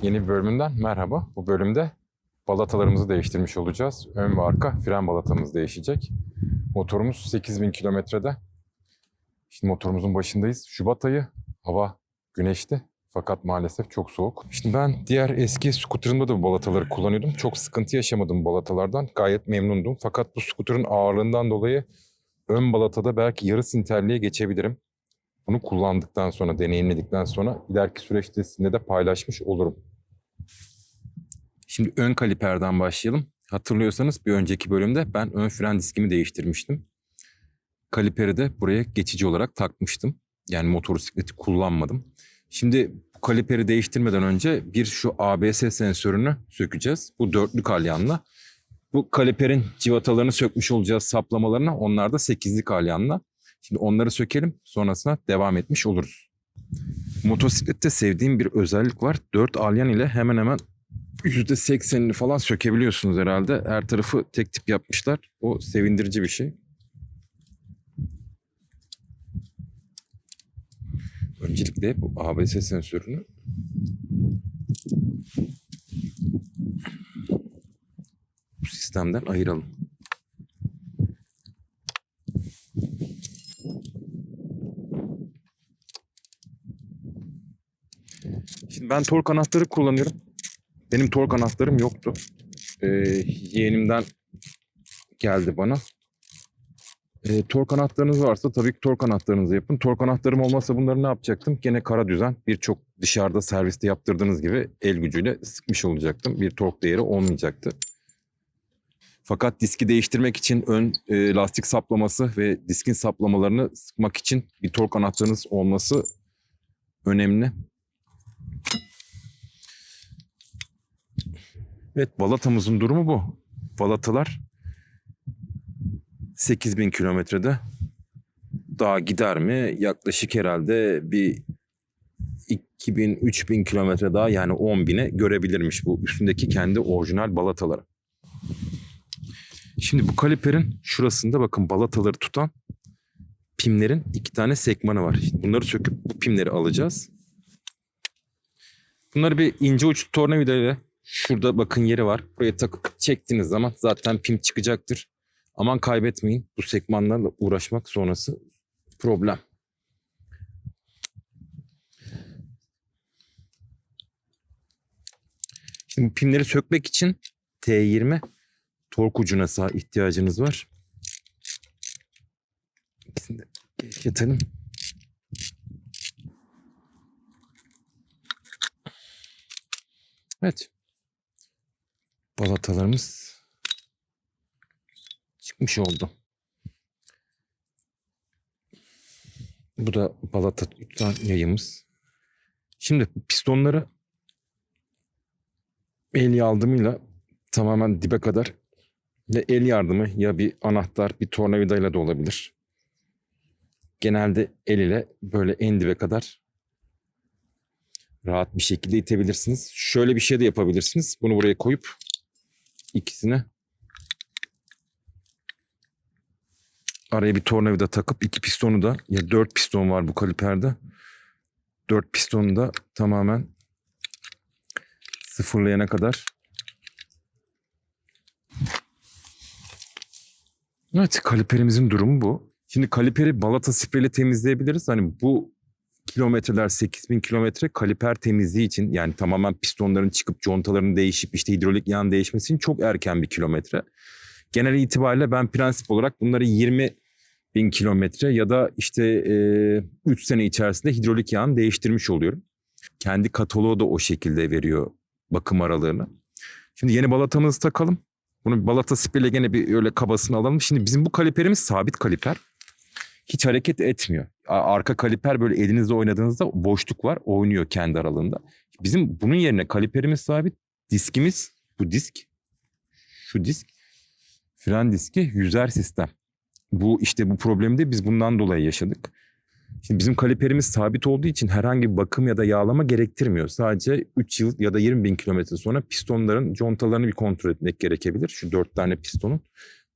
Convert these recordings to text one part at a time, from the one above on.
Yeni bir bölümünden merhaba. Bu bölümde balatalarımızı değiştirmiş olacağız. Ön ve arka fren balatamız değişecek. Motorumuz 8000 kilometrede. Şimdi motorumuzun başındayız. Şubat ayı, hava güneşli fakat maalesef çok soğuk. Şimdi ben diğer eski scooter'ımda da bu balataları kullanıyordum. Çok sıkıntı yaşamadım bu balatalardan. Gayet memnundum. Fakat bu scooter'ın ağırlığından dolayı ön balatada belki yarı sinterliğe geçebilirim. Bunu kullandıktan sonra, deneyimledikten sonra ileriki süreçte sizinle de paylaşmış olurum. Şimdi ön kaliperden başlayalım. Hatırlıyorsanız bir önceki bölümde ben ön fren diskimi değiştirmiştim. Kaliperi de buraya geçici olarak takmıştım. Yani motosikleti kullanmadım. Şimdi bu kaliperi değiştirmeden önce bir şu ABS sensörünü sökeceğiz. Bu dörtlü kalyanla. Bu kaliperin civatalarını sökmüş olacağız, saplamalarını. Onlar da 8'li kalyanla. Şimdi onları sökelim, sonrasında devam etmiş oluruz. Motosiklette sevdiğim bir özellik var. 4 alyan ile hemen hemen %80'ini falan sökebiliyorsunuz herhalde. Her tarafı tek tip yapmışlar. O sevindirici bir şey. Öncelikle bu ABS sensörünü bu sistemden ayıralım. Şimdi ben tork anahtarı kullanıyorum. Benim tork anahtarım yoktu. Yeğenimden geldi bana. Tork anahtarınız varsa tabii ki tork anahtarınızı yapın. Tork anahtarım olmasa bunları ne yapacaktım? Gene kara düzen birçok dışarıda serviste yaptırdığınız gibi el gücüyle sıkmış olacaktım. Bir tork değeri olmayacaktı. Fakat diski değiştirmek için ön lastik saplaması ve diskin saplamalarını sıkmak için bir tork anahtarınız olması önemli. Evet, balatamızın durumu bu. Balatalar 8000 kilometrede. Daha gider mi? Yaklaşık herhalde bir 2000-3000 kilometre daha, yani 10.000'e görebilirmiş bu üstündeki kendi orijinal balataları. Şimdi bu kaliperin şurasında bakın balataları tutan pimlerin 2 tane sekmanı var. Şimdi bunları söküp bu pimleri alacağız. Bunları bir ince uç tornavida ile şurada bakın yeri var. Buraya takıp çektiğiniz zaman zaten pim çıkacaktır. Aman kaybetmeyin. Bu sekmanlarla uğraşmak sonrası problem. Şimdi bu pimleri sökmek için T20 tork ucuna ihtiyacınız var. İkisini de gevşetelim. Evet. Balatalarımız çıkmış oldu. Bu da balata tutan yayımız. Şimdi pistonları el yardımıyla tamamen dibe kadar ve el yardımı ya bir anahtar bir tornavidayla da olabilir. Genelde el ile böyle en dibe kadar rahat bir şekilde itebilirsiniz. Şöyle bir şey de yapabilirsiniz. Bunu buraya koyup ikisini araya bir tornavida takıp iki pistonu da, ya 4 piston var bu kaliperde. 4 pistonu da tamamen sıfırlayana kadar. Evet, kaliperimizin durumu bu. Şimdi kaliperi balata spreyle temizleyebiliriz. Hani bu kilometreler 8000 kilometre kaliper temizliği için, yani tamamen pistonların çıkıp contaların değişip işte hidrolik yağın değişmesi için çok erken bir kilometre. Genel itibariyle ben prensip olarak bunları 20.000 kilometre ya da işte 3 sene içerisinde hidrolik yağını değiştirmiş oluyorum. Kendi kataloğu da o şekilde veriyor bakım aralığını. Şimdi yeni balatamızı takalım. Bunu bir balata spreyle gene bir öyle kabasını alalım. Şimdi bizim bu kaliperimiz sabit kaliper. Hiç hareket etmiyor. Arka kaliper böyle elinizle oynadığınızda boşluk var. Oynuyor kendi aralığında. Bizim bunun yerine kaliperimiz sabit. Diskimiz bu disk. Şu disk. Fren diski yüzer sistem. Bu işte bu problemi de biz bundan dolayı yaşadık. Şimdi bizim kaliperimiz sabit olduğu için herhangi bir bakım ya da yağlama gerektirmiyor. Sadece 3 yıl ya da 20.000 kilometre sonra pistonların contalarını bir kontrol etmek gerekebilir. Şu 4 tane pistonun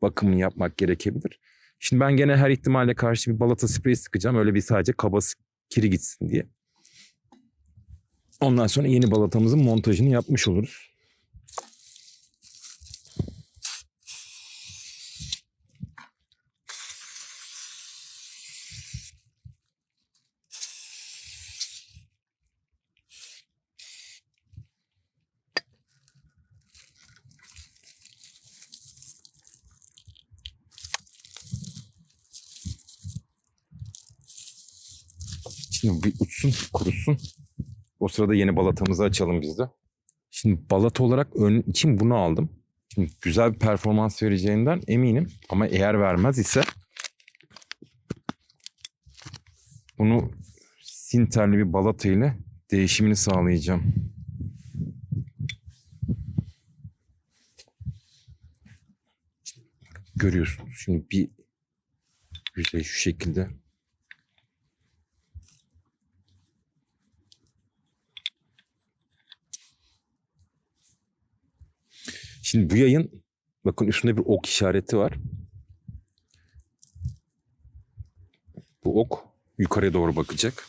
bakımını yapmak gerekebilir. Şimdi ben gene her ihtimale karşı bir balata spreyi sıkacağım. Öyle bir sadece kaba kiri gitsin diye. Ondan sonra yeni balatamızın montajını yapmış oluruz. Şimdi bir uçsun, kurusun. O sırada yeni balatamızı açalım biz de. Şimdi balata olarak ön için bunu aldım. Şimdi güzel bir performans vereceğinden eminim. Ama eğer vermez ise bunu sinterli bir balata ile değişimini sağlayacağım. Görüyorsunuz şimdi bir yüzey şu şekilde. Şimdi bu yayın bakın üstünde bir ok işareti var. Bu ok yukarıya doğru bakacak.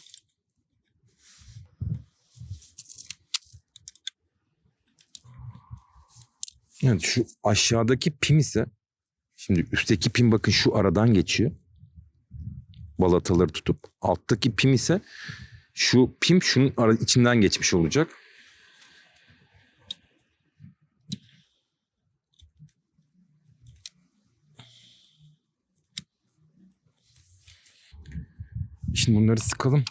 Yani şu aşağıdaki pim ise şimdi üstteki pim bakın şu aradan geçiyor. Balataları tutup alttaki pim ise şu pim şunun içinden geçmiş olacak. Şimdi bunları sıkalım.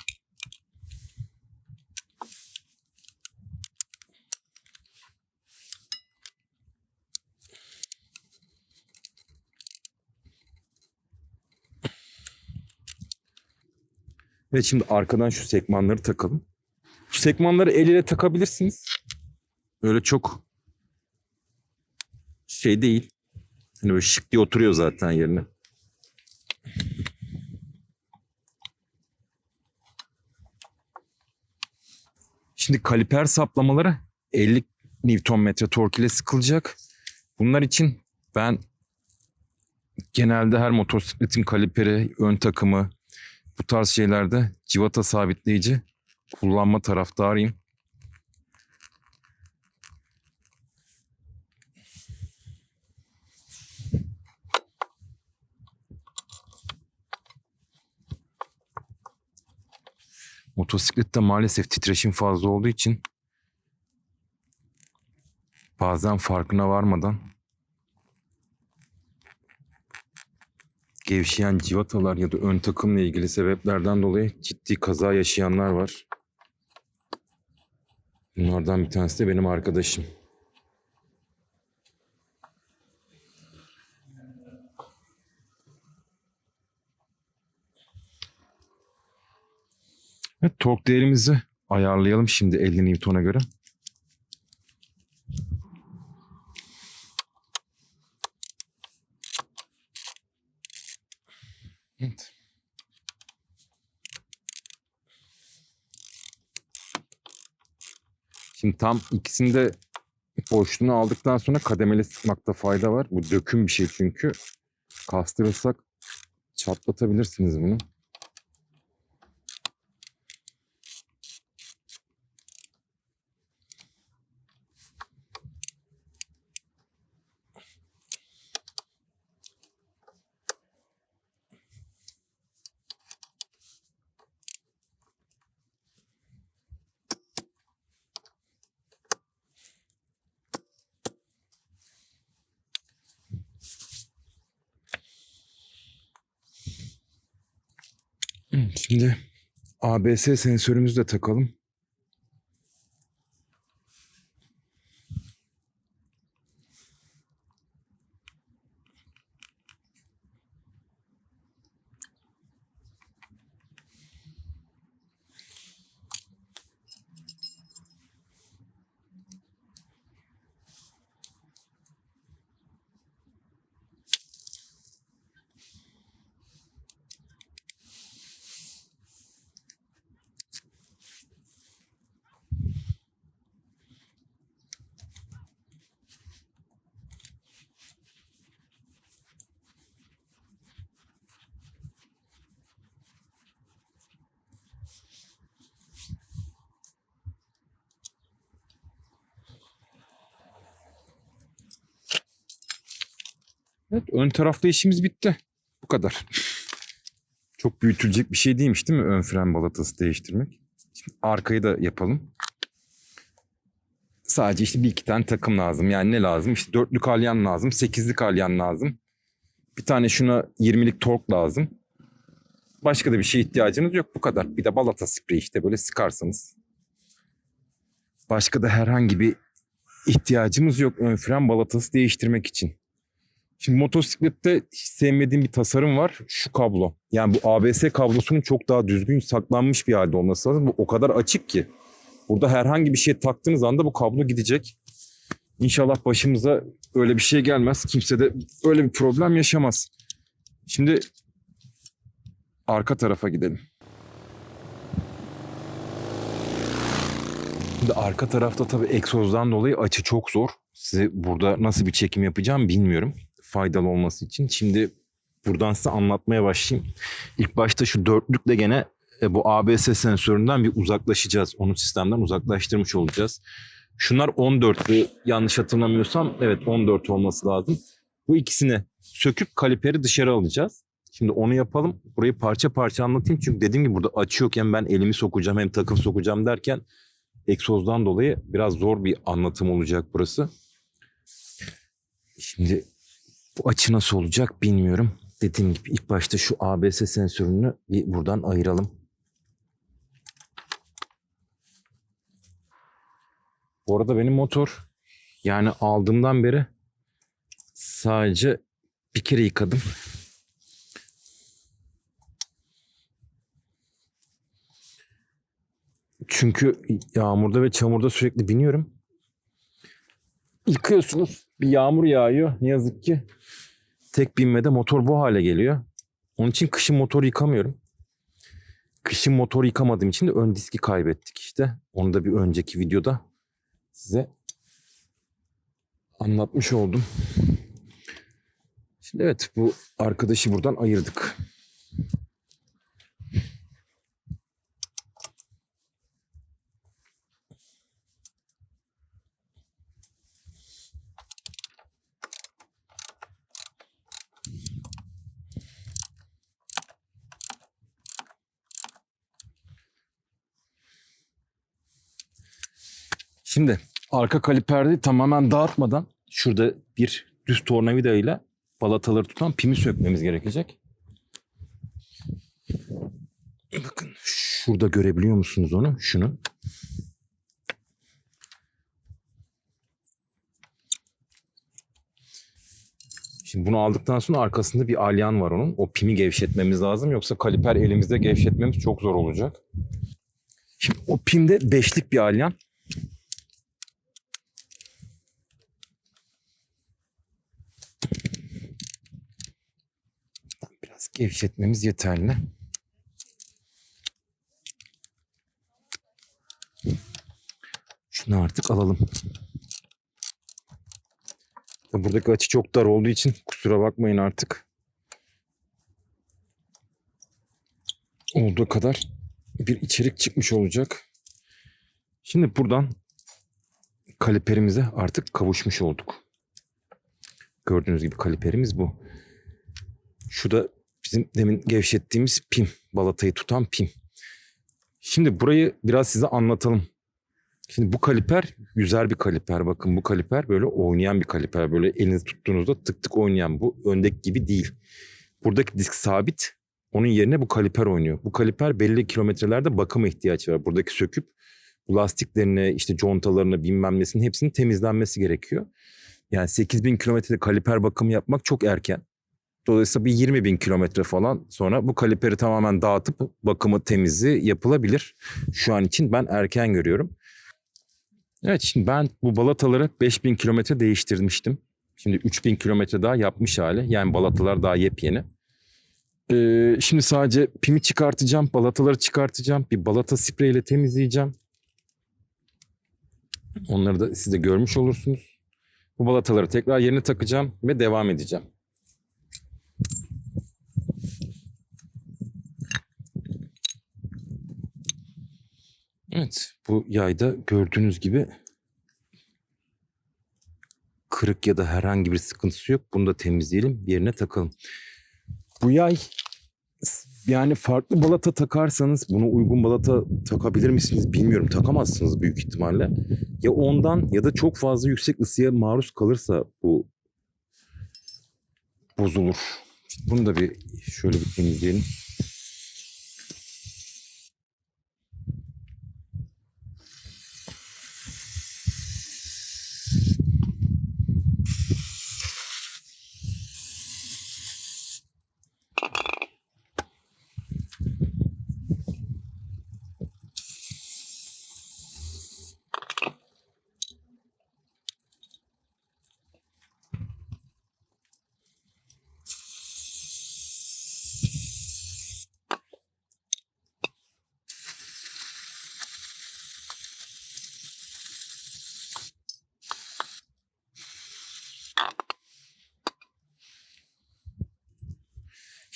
Ve şimdi arkadan şu sekmanları takalım. Bu sekmanları el ile takabilirsiniz. Öyle çok şey değil. Hani böyle şık diye oturuyor zaten yerine. Şimdi kaliper saplamaları 50 Nm tork ile sıkılacak. Bunlar için ben genelde her motosikletin kaliperi, ön takımı bu tarz şeylerde civata sabitleyici kullanma taraftarıyım. Motosiklette maalesef titreşim fazla olduğu için bazen farkına varmadan gevşeyen civatalar ya da ön takımla ilgili sebeplerden dolayı ciddi kaza yaşayanlar var. Bunlardan bir tanesi de benim arkadaşım. Evet, tork değerimizi ayarlayalım şimdi 50 Newton'a göre. Evet. Şimdi tam ikisinde boşluğunu aldıktan sonra kademeli sıkmakta fayda var. Bu döküm bir şey çünkü. Kastırırsak çatlatabilirsiniz bunu. Şimdi ABS sensörümüzü de takalım. Evet, ön tarafta işimiz bitti. Bu kadar. Çok büyütülecek bir şey değilmiş değil mi ön fren balatası değiştirmek? Şimdi arkayı da yapalım. Sadece işte bir iki tane takım lazım. Yani ne lazım? İşte dörtlük alyan lazım, sekizlik alyan lazım. Bir tane şuna 20'lik tork lazım. Başka da bir şeye ihtiyacınız yok, bu kadar. Bir de balata spreyi işte böyle sıkarsınız. Başka da herhangi bir ihtiyacımız yok ön fren balatası değiştirmek için. Şimdi motosiklette hiç sevmediğim bir tasarım var. Şu kablo. Yani bu ABS kablosunun çok daha düzgün saklanmış bir halde olması lazım. Bu o kadar açık ki. Burada herhangi bir şey taktığınız anda bu kablo gidecek. İnşallah başımıza öyle bir şey gelmez. Kimse de öyle bir problem yaşamaz. Şimdi arka tarafa gidelim. Şimdi arka tarafta tabii egzozdan dolayı açı çok zor. Size burada nasıl bir çekim yapacağım bilmiyorum. Faydalı olması için. Şimdi buradan size anlatmaya başlayayım. İlk başta şu dörtlükle gene bu ABS sensöründen bir uzaklaşacağız. Onu sistemden uzaklaştırmış olacağız. Şunlar 14'lü, yanlış hatırlamıyorsam evet 14 olması lazım. Bu ikisini söküp kaliperi dışarı alacağız. Şimdi onu yapalım. Burayı parça parça anlatayım. Çünkü dediğim gibi burada açı yok. Hem ben elimi sokacağım hem takım sokacağım derken egzozdan dolayı biraz zor bir anlatım olacak burası. Şimdi bu açı nasıl olacak bilmiyorum. Dediğim gibi ilk başta şu ABS sensörünü bir buradan ayıralım. Bu arada benim motor yani aldığımdan beri sadece bir kere yıkadım. Çünkü yağmurda ve çamurda sürekli biniyorum. Yıkıyorsunuz. Bir yağmur yağıyor. Ne yazık ki tek binmede motor bu hale geliyor. Onun için kışın motor yıkamıyorum. Kışın motor yıkamadığım için de ön diski kaybettik işte. Onu da bir önceki videoda size anlatmış oldum. Şimdi evet, bu arkadaşı buradan ayırdık. Şimdi arka kaliperde tamamen dağıtmadan şurada bir düz tornavida ile balataları tutan pimi sökmemiz gerekecek. Bakın şurada görebiliyor musunuz onu? Şunu. Şimdi bunu aldıktan sonra arkasında bir alyan var onun. O pimi gevşetmemiz lazım. Yoksa kaliper elimizde gevşetmemiz çok zor olacak. Şimdi o pimde beşlik bir alyan. Biraz gevşetmemiz yeterli. Şunu artık alalım. Buradaki açı çok dar olduğu için kusura bakmayın artık. Olduğu kadar bir içerik çıkmış olacak. Şimdi buradan kaliperimize artık kavuşmuş olduk. Gördüğünüz gibi kaliperimiz bu. Şu da bizim demin gevşettiğimiz pim. Balatayı tutan pim. Şimdi burayı biraz size anlatalım. Şimdi bu kaliper yüzer bir kaliper. Bakın bu kaliper böyle oynayan bir kaliper. Böyle elinizi tuttuğunuzda tık tık oynayan. Bu öndeki gibi değil. Buradaki disk sabit. Onun yerine bu kaliper oynuyor. Bu kaliper belli kilometrelerde bakıma ihtiyaç var. Buradaki söküp bu lastiklerini, işte contalarını, bilmem nesinin hepsinin temizlenmesi gerekiyor. Yani 8.000 kilometrede kaliper bakımı yapmak çok erken. Dolayısıyla bir 20.000 kilometre falan sonra bu kaliperi tamamen dağıtıp bakımı, temizliği yapılabilir. Şu an için ben erken görüyorum. Evet, şimdi ben bu balataları 5.000 kilometre değiştirmiştim. Şimdi 3.000 kilometre daha yapmış hali. Yani balatalar daha yepyeni. Şimdi sadece pimi çıkartacağım, balataları çıkartacağım. Bir balata spreyiyle temizleyeceğim. Onları da siz de görmüş olursunuz. Bu balataları tekrar yerine takacağım ve devam edeceğim. Evet, bu yayda gördüğünüz gibi kırık ya da herhangi bir sıkıntısı yok. Bunu da temizleyelim, yerine takalım. Bu yay, yani farklı balata takarsanız buna uygun balata takabilir misiniz bilmiyorum. Takamazsınız büyük ihtimalle. Ya ondan ya da çok fazla yüksek ısıya maruz kalırsa bu bozulur. Bunu da bir şöyle bir temizleyelim.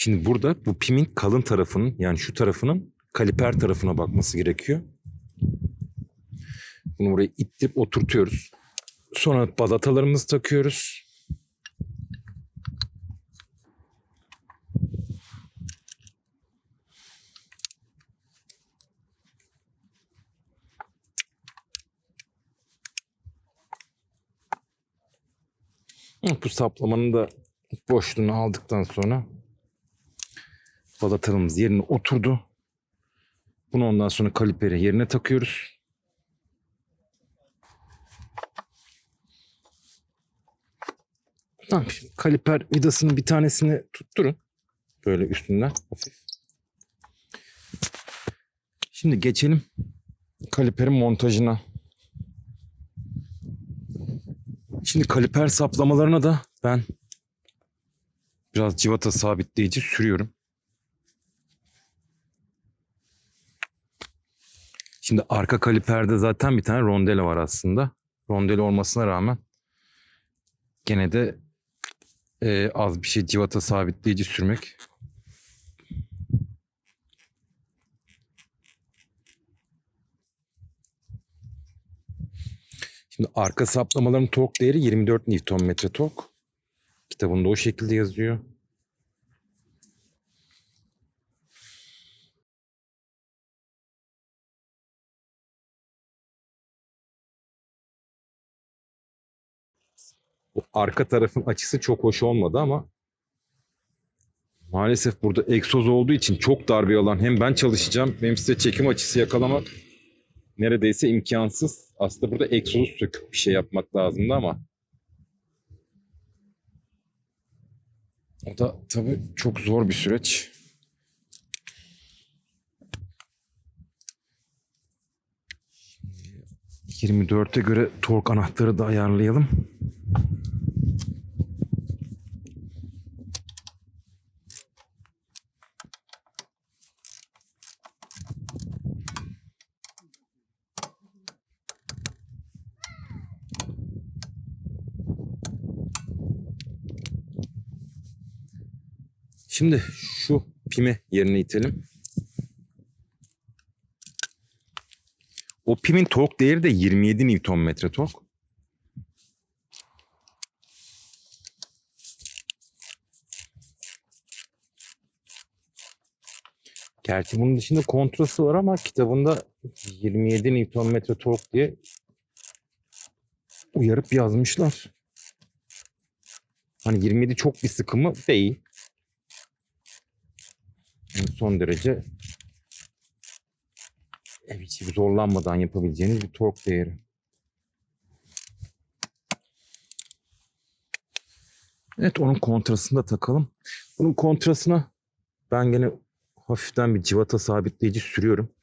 Şimdi burada bu pimin kalın tarafının, yani şu tarafının kaliper tarafına bakması gerekiyor. Bunu buraya ittirip oturtuyoruz. Sonra balatalarımızı takıyoruz. Bu saplamanın da boşluğunu aldıktan sonra balatalarımız yerine oturdu. Bunu ondan sonra kaliperi yerine takıyoruz. Tamam, şimdi kaliper vidasının bir tanesini tutturun. Böyle üstünden hafif. Şimdi geçelim kaliperin montajına. Şimdi kaliper saplamalarına da ben biraz civata sabitleyici sürüyorum. Şimdi arka kaliperde zaten bir tane rondele var aslında. Rondele olmasına rağmen gene de az bir şey civata sabitleyici sürmek. Şimdi arka saplamaların tork değeri 24 Nm tork. Kitabında o şekilde yazıyor. Bu arka tarafın açısı çok hoş olmadı ama maalesef burada egzoz olduğu için çok dar bir alan. Hem ben çalışacağım hem size çekim açısı yakalamak neredeyse imkansız. Aslında burada egzozu söküp bir şey yapmak lazımdı ama o da tabii çok zor bir süreç. Şimdi 24'e göre tork anahtarı da ayarlayalım. Şimdi şu pimi yerine itelim. O pimin tork değeri de 27 Nm tork. Gerçi bunun dışında kontrası var ama kitabında 27 Nm tork diye uyarıp yazmışlar. Hani 27 çok bir sıkımı değil. Yani son derece ev içi zorlanmadan yapabileceğiniz bir tork değeri. Evet, onun kontrasını da takalım. Bunun kontrasına ben gene hafiften bir civata sabitleyici sürüyorum.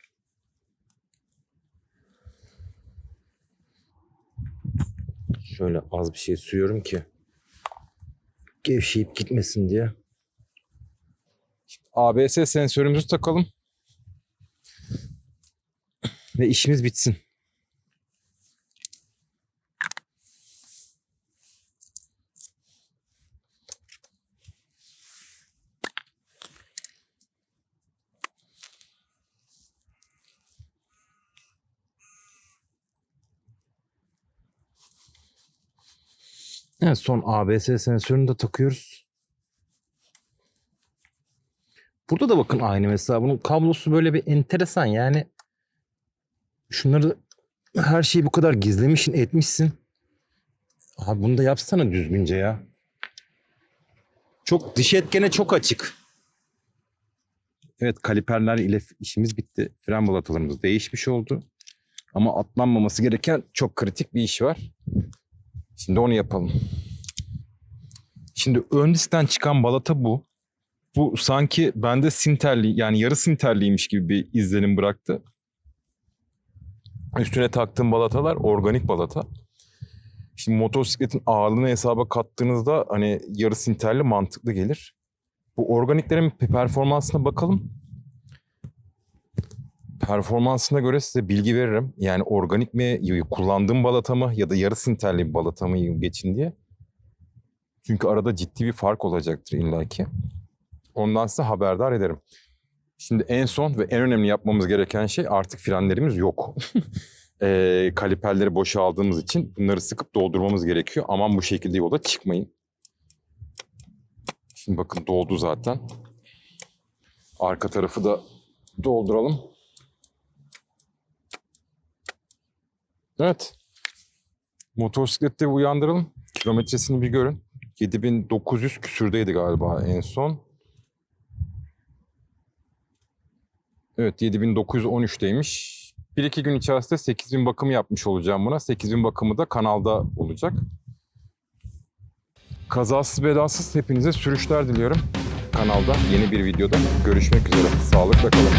Şöyle az bir şey sürüyorum ki gevşeyip gitmesin diye. Şimdi ABS sensörümüzü takalım. Ve işimiz bitsin. Evet, son ABS sensörünü de takıyoruz. Burada da bakın aynı mesela. Bunun kablosu böyle bir enteresan yani. Şunları her şeyi bu kadar gizlemişsin, etmişsin. Abi bunu da yapsana düzgünce ya. Çok dış etkene çok açık. Evet, kaliperler ile işimiz bitti. Fren balatalarımız değişmiş oldu. Ama atlanmaması gereken çok kritik bir iş var. Şimdi onu yapalım. Şimdi ön diskten çıkan balata bu. Bu sanki bende sinterli, yani yarı sinterliymiş gibi bir izlenim bıraktı. Üstüne taktığım balatalar organik balata. Şimdi motosikletin ağırlığını hesaba kattığınızda hani yarı sinterli mantıklı gelir. Bu organiklerin performansına bakalım. Performansına göre size bilgi veririm. Yani organik mi, kullandığım balata mı ya da yarı sinterli bir balata mı geçin diye. Çünkü arada ciddi bir fark olacaktır illaki. Ondan size haberdar ederim. Şimdi en son ve en önemli yapmamız gereken şey, artık frenlerimiz yok. Kaliperleri boşa aldığımız için bunları sıkıp doldurmamız gerekiyor. Aman bu şekilde yola çıkmayın. Şimdi bakın doldu zaten. Arka tarafı da dolduralım. Evet. Motosiklette uyandıralım. Kilometresini bir görün. 7900 küsürdeydi galiba en son. Evet, 7913'teymiş. 1-2 gün içerisinde 8000 bakımı yapmış olacağım buna. 8000 bakımı da kanalda olacak. Kazasız belasız hepinize sürüşler diliyorum. Kanalda yeni bir videoda görüşmek üzere. Sağlıkla kalın.